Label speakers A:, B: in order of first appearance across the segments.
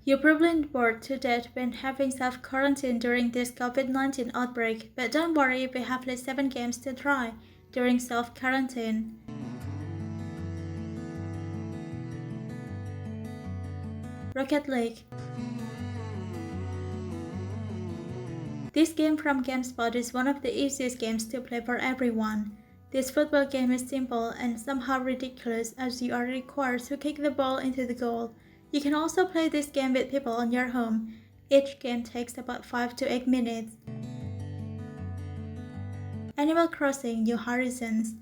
A: You're probably bored to death when having self-quarantine during this COVID-19 outbreak, but don't worry, we have at least 7 games to try during self-quarantine. Rocket League. This game from Gamespot is one of the easiest games to play for everyone. This football game is simple and somehow ridiculous as you are required to kick the ball into the goal. You can also play this game with people on your home. Each game takes about 5 to 8 minutes. Animal Crossing: New Horizons.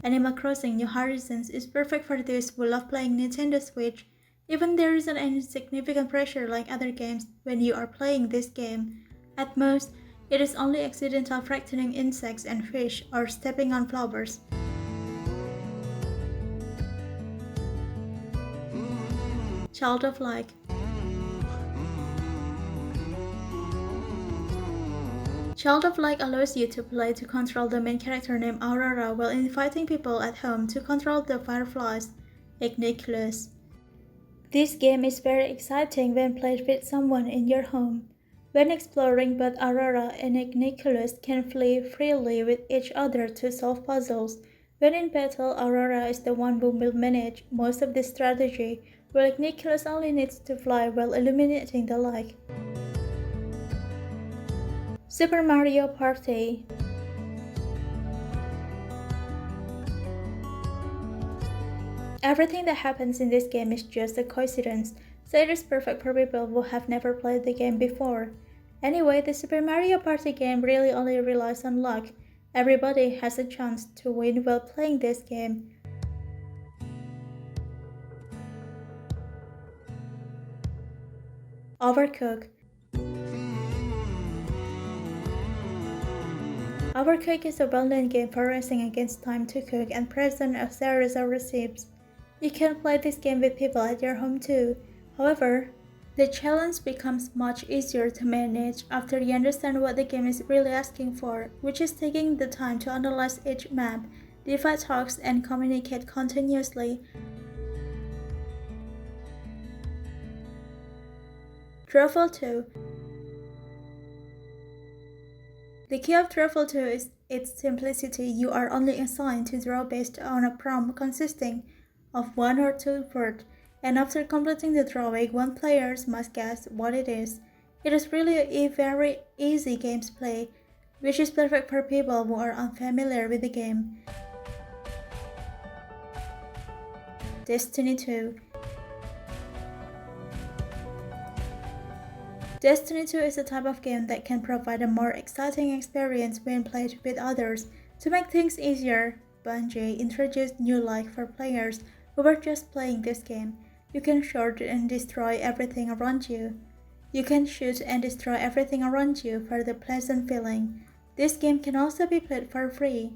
A: Animal Crossing: New Horizons is perfect for those who love playing Nintendo Switch. Even there isn't any significant pressure like other games when you are playing this game. At most, it is only accidental frightening insects and fish or stepping on flowers. Child of Light. Child of Light allows you to play to control the main character named Aurora while inviting people at home to control the fireflies, Igniculus. This game is very exciting when played with someone in your home. When exploring, both Aurora and Igniculus can fly freely with each other to solve puzzles. When in battle, Aurora is the one who will manage most of the strategy, while Igniculus only needs to fly while illuminating the light. Super Mario Party. Everything that happens in this game is just a coincidence, so it is perfect for people who have never played the game before. Anyway, the Super Mario Party game really only relies on luck. Everybody has a chance to win while playing this game. Overcooked. Overcooked is a well-known game for racing against time to cook and present a series of recipes. You can play this game with people at your home too. However, the challenge becomes much easier to manage after you understand what the game is really asking for, which is taking the time to analyze each map, divide tasks, and communicate continuously. Truffle 2. The key of Truffle 2 is its simplicity. You are only assigned to draw based on a prompt consisting of 1 or 2 words, and after completing the drawing, one player must guess what it is. It is really a very easy game to play, which is perfect for people who are unfamiliar with the game. Destiny 2. Destiny 2 is a type of game that can provide a more exciting experience when played with others. To make things easier, Bungie introduced new life for players who were just playing this game. You can shoot and destroy everything around you. You can shoot and destroy everything around you for the pleasant feeling. This game can also be played for free.